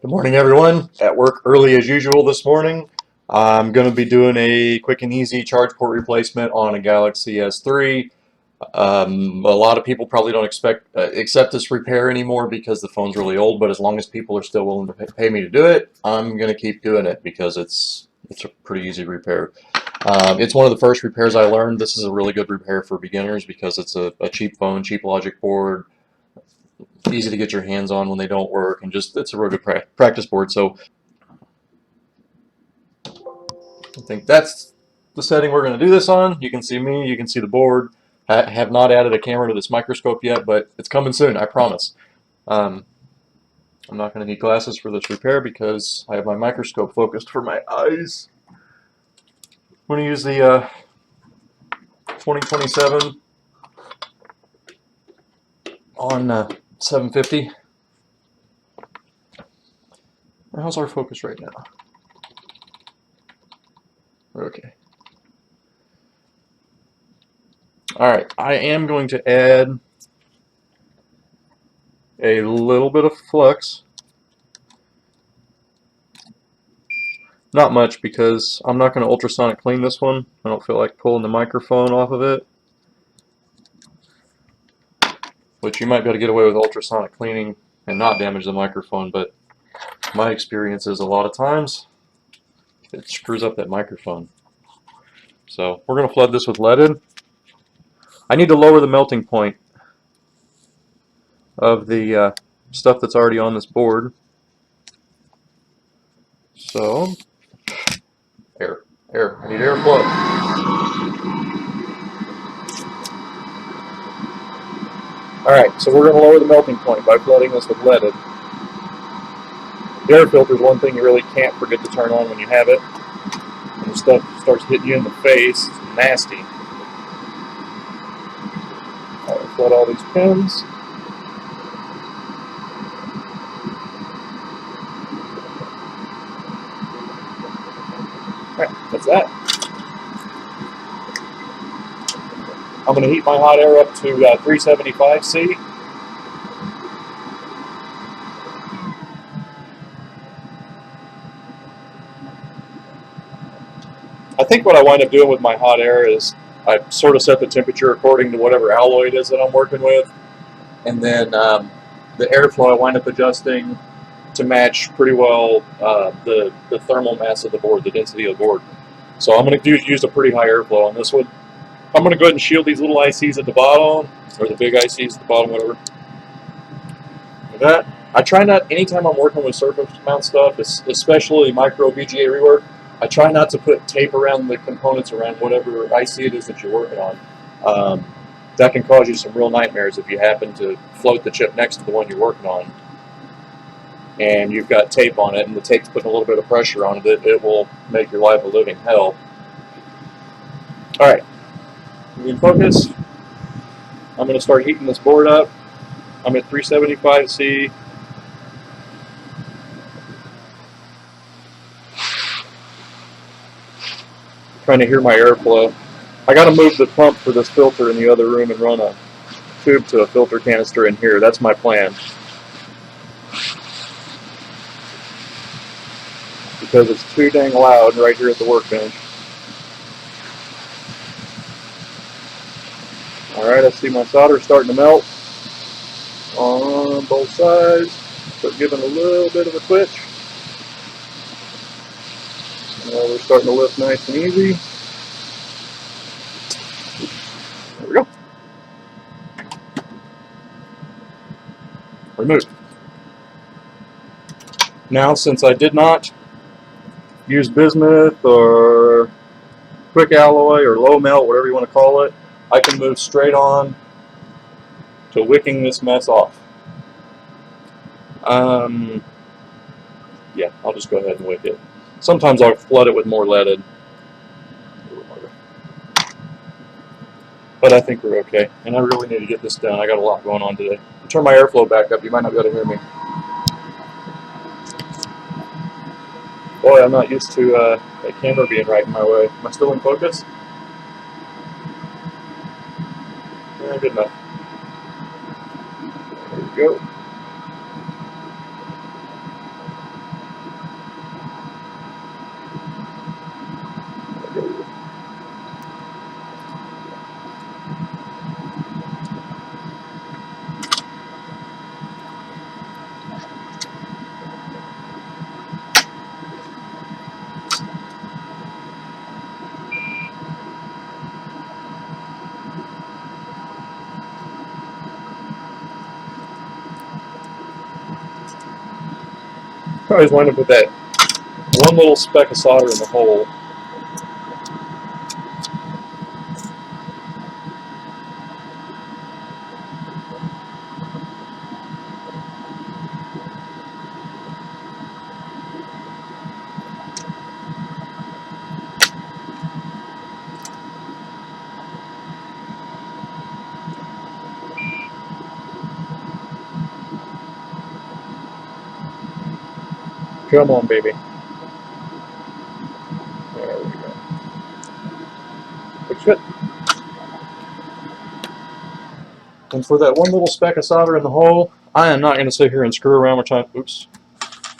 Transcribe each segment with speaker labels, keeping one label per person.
Speaker 1: Good morning, everyone. At work early as usual this morning. I'm going to be doing a quick and easy charge port replacement on a Galaxy S3. A lot of people probably don't accept this repair anymore because the phone's really old, but as long as people are still willing to pay me to do it, I'm going to keep doing it because it's a pretty easy repair. It's one of the first repairs I learned. This is a really good repair for beginners because it's a cheap phone, cheap logic board, easy to get your hands on when they don't work, and just it's a real good practice board. So I think that's the setting we're going to do this on. You can see me, you can see the board. I have not added a camera to this microscope yet, but it's coming soon, I promise. I'm not going to need glasses for this repair because I have my microscope focused for my eyes. I'm going to use the 2027 on 750. How's our focus right now? Okay. Alright, I am going to add a little bit of flux. Not much because I'm not going to ultrasonic clean this one. I don't feel like pulling the microphone off of it. Which you might be able to get away with ultrasonic cleaning and not damage the microphone, but my experience is a lot of times it screws up that microphone. So we're going to flood this with leaded. I need to lower the melting point of the stuff that's already on this board. So, air, I need airflow. Alright, so we're going to lower the melting point by flooding this with leaded. The air filter is one thing you really can't forget to turn on when you have it. When the stuff starts hitting you in the face, it's nasty. Alright, flood all these pins. Alright, that's that. I'm going to heat my hot air up to 375 C. I think what I wind up doing with my hot air is I sort of set the temperature according to whatever alloy it is that I'm working with. And then the airflow I wind up adjusting to match pretty well the thermal mass of the board, the density of the board. So I'm going to use a pretty high airflow on this one. I'm going to go ahead and shield these little ICs at the bottom, or the big ICs at the bottom, whatever. Like that. I try not, anytime I'm working with surface mount stuff, especially micro VGA rework, I try not to put tape around the components around whatever IC it is that you're working on. That can cause you some real nightmares if you happen to float the chip next to the one you're working on and you've got tape on it and the tape's putting a little bit of pressure on it, it will make your life a living hell. Alright, in focus. I'm going to start heating this board up. I'm at 375 C. Trying to hear my airflow. I got to move the pump for this filter in the other room and run a tube to a filter canister in here. That's my plan. Because it's too dang loud right here at the workbench. Alright, I see my solder starting to melt on both sides. Start giving a little bit of a twitch. We're starting to lift nice and easy. There we go. Remove. Now, since I did not use bismuth or quick alloy or low melt, whatever you want to call it, I can move straight on to wicking this mess off. Yeah, I'll just go ahead and wick it. Sometimes I'll flood it with more leaded. But I think we're okay. And I really need to get this done. I got a lot going on today. I'll turn my airflow back up. You might not be able to hear me. Boy, I'm not used to that camera being right in my way. Am I still in focus? Yeah, good enough. There we go. I always wind up with that one little speck of solder in the hole. Come on, baby. There we go. Looks good. And for that one little speck of solder in the hole, I am not going to sit here and screw around with trying. Oops,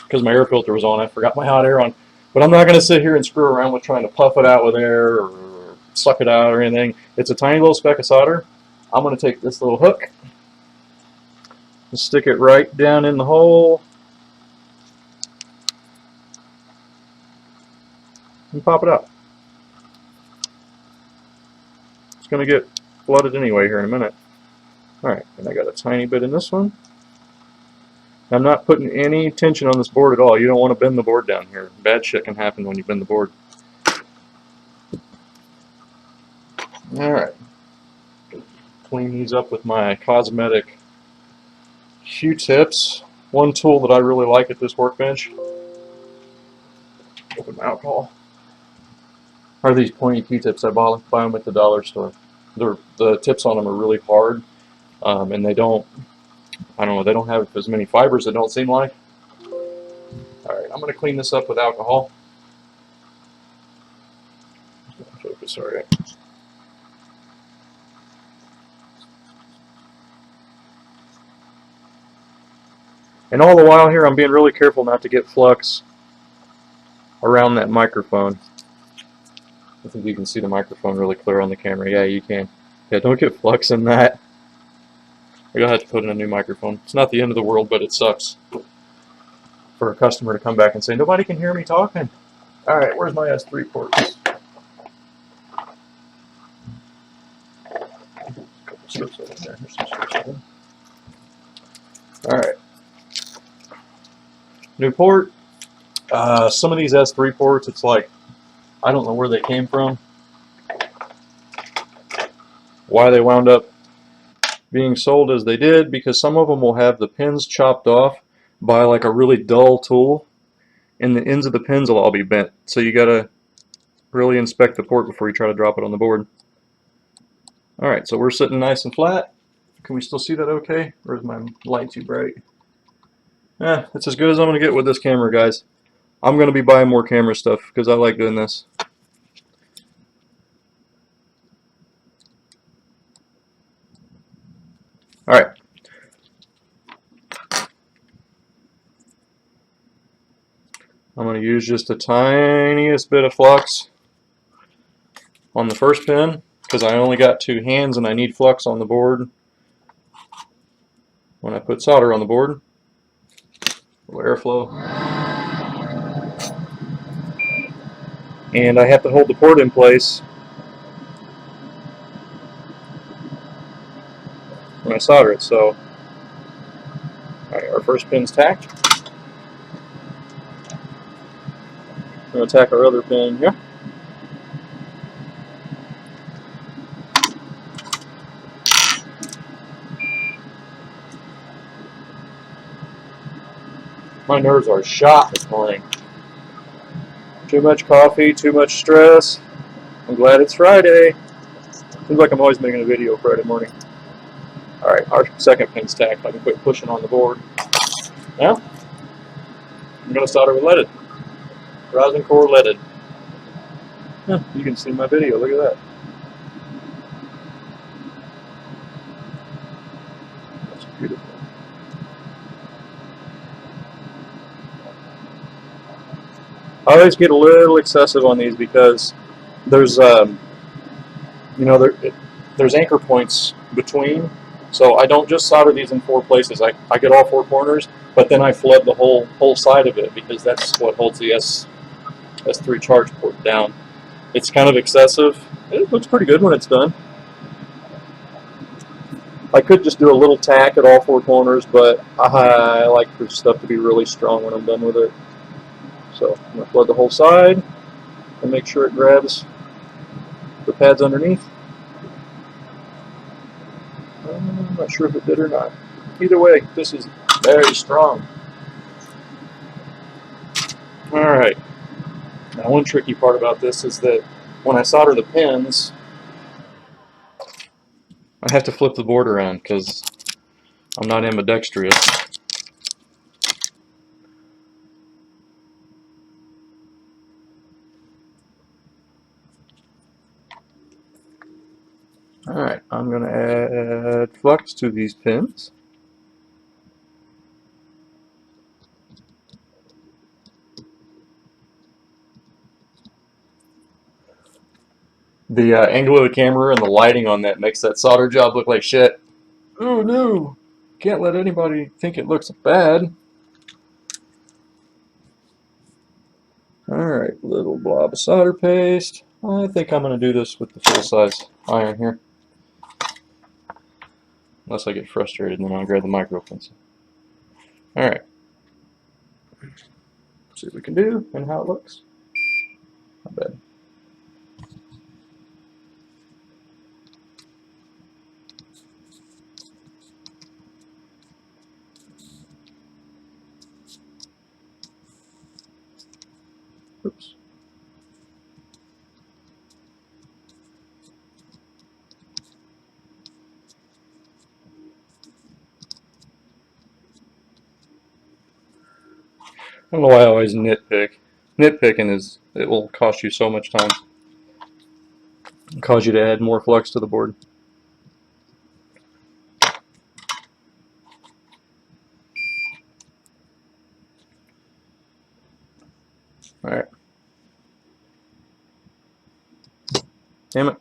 Speaker 1: because my air filter was on, I forgot my hot air on. But I'm not going to sit here and screw around with trying to puff it out with air or suck it out or anything. It's a tiny little speck of solder. I'm going to take this little hook and stick it right down in the hole and pop it out. It's going to get flooded anyway here in a minute. Alright, and I got a tiny bit in this one. I'm not putting any tension on this board at all. You don't want to bend the board down here. Bad shit can happen when you bend the board. Alright. Clean these up with my cosmetic Q-tips. One tool that I really like at this workbench, open my alcohol, are these pointy Q-tips. I buy them at the dollar store. The tips on them are really hard, and they don't, I don't know, they don't have as many fibers, it don't seem like. Alright, I'm going to clean this up with alcohol. Focus, alright. And all the while here, I'm being really careful not to get flux around that microphone. I think you can see the microphone really clear on the camera. Yeah, you can. Yeah, don't get flux in that. I'm going to have to put in a new microphone. It's not the end of the world, but it sucks for a customer to come back and say, nobody can hear me talking. Alright, where's my S3 ports? Couple strips over there. Here's some strips over there. Alright. New port. Some of these S3 ports, it's like, I don't know where they came from, why they wound up being sold as they did, because some of them will have the pins chopped off by like a really dull tool, and the ends of the pins will all be bent. So you gotta really inspect the port before you try to drop it on the board. Alright, so we're sitting nice and flat. Can we still see that okay? Or is my light too bright? It's as good as I'm going to get with this camera, guys. I'm going to be buying more camera stuff because I like doing this. Alright. I'm going to use just the tiniest bit of flux on the first pin because I only got two hands and I need flux on the board when I put solder on the board. A little airflow. And I have to hold the port in place when I solder it. So, alright, our first pin's tacked. I'm going to tack our other pin here. My nerves are shot this morning. Too much coffee, too much stress. I'm glad it's Friday. Seems like I'm always making a video Friday morning. Alright, our second pin's tacked. I can quit pushing on the board. Now, I'm going to solder with leaded. Rosin core leaded. You can see my video, look at that. That's beautiful. I always get a little excessive on these because there's, there's anchor points between. So I don't just solder these in 4 places. I get all 4 corners, but then I flood the whole side of it because that's what holds the S3 charge port down. It's kind of excessive. It looks pretty good when it's done. I could just do a little tack at all 4 corners, but I like for stuff to be really strong when I'm done with it. So I'm going to flood the whole side and make sure it grabs the pads underneath. I'm not sure if it did or not. Either way, this is very strong. Alright, now one tricky part about this is that when I solder the pins, I have to flip the board around because I'm not ambidextrous. Alright, I'm going to add flux to these pins. The angle of the camera and the lighting on that makes that solder job look like shit. Oh no! Can't let anybody think it looks bad. Alright, little blob of solder paste. I think I'm going to do this with the full-size iron here. Unless I get frustrated and then I'll grab the micro pencil. Alright. See what we can do and how it looks. Not bad. Oops. I don't know why I always nitpick. Nitpicking is, it will cost you so much time. It'll cause you to add more flux to the board. Alright. Damn it.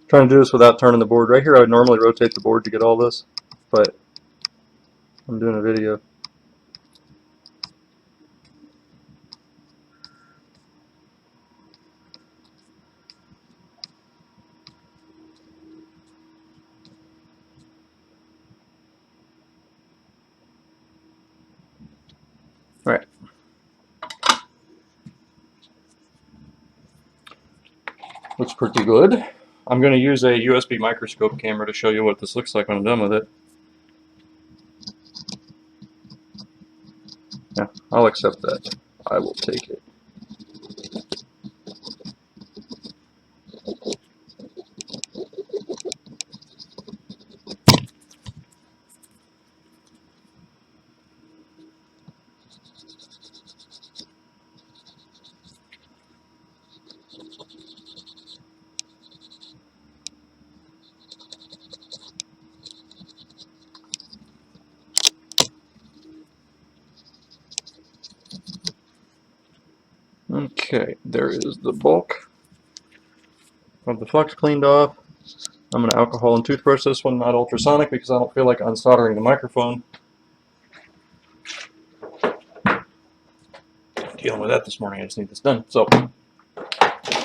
Speaker 1: Trying to do this without turning the board. Right here I would normally rotate the board to get all this, but I'm doing a video. Alright. Looks pretty good. I'm going to use a USB microscope camera to show you what this looks like when I'm done with it. Yeah, I'll accept that. I will take it. Okay, there is the bulk of the flux cleaned off. I'm going to alcohol and toothbrush this one, not ultrasonic, because I don't feel like unsoldering the microphone. Dealing with that this morning, I just need this done. So,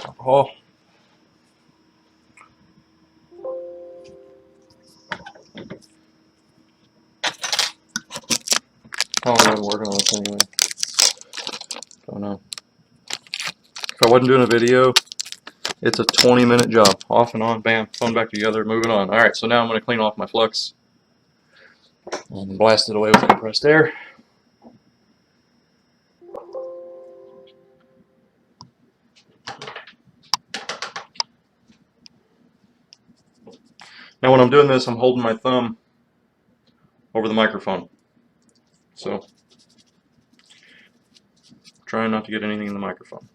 Speaker 1: alcohol. How long have I been working on this anyway? Don't know. If I wasn't doing a video, it's a 20-minute job. Off and on, bam, phone back together, moving on. Alright, so now I'm going to clean off my flux and blast it away with compressed air. Now when I'm doing this, I'm holding my thumb over the microphone. So, trying not to get anything in the microphone.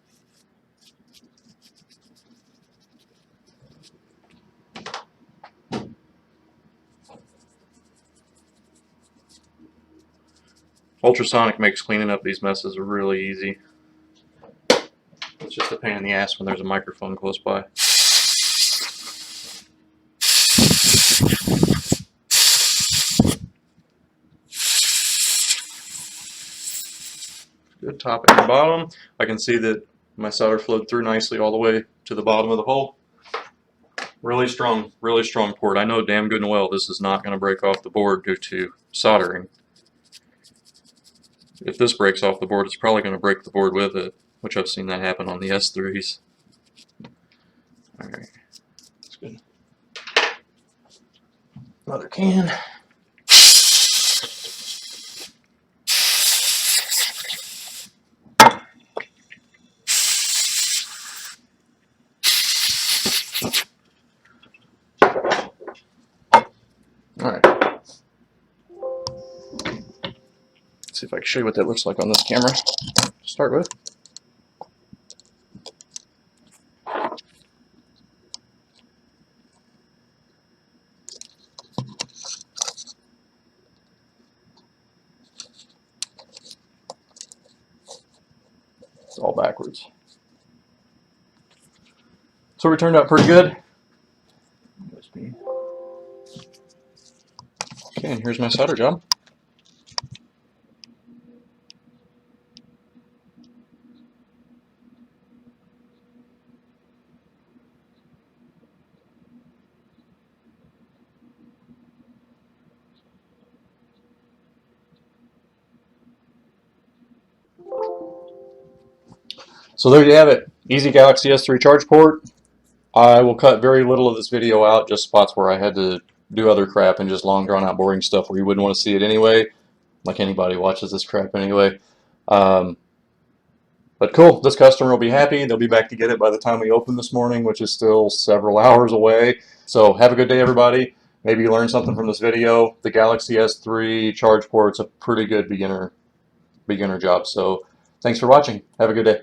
Speaker 1: Ultrasonic makes cleaning up these messes really easy. It's just a pain in the ass when there's a microphone close by. Good top and bottom. I can see that my solder flowed through nicely all the way to the bottom of the hole. Really strong port. I know damn good and well this is not going to break off the board due to soldering. If this breaks off the board, it's probably going to break the board with it, which I've seen that happen on the S3s. Alright, that's good. Another can. Alright. Let's see if I can show you what that looks like on this camera to start with. It's all backwards. So we turned out pretty good. Okay, and here's my solder job. So there you have it. Easy Galaxy S3 charge port. I will cut very little of this video out, just spots where I had to do other crap and just long drawn out boring stuff where you wouldn't want to see it anyway. Like anybody watches this crap anyway. But cool, this customer will be happy. They'll be back to get it by the time we open this morning, which is still several hours away. So have a good day, everybody. Maybe you learned something from this video. The Galaxy S3 charge port's a pretty good beginner job. So thanks for watching. Have a good day.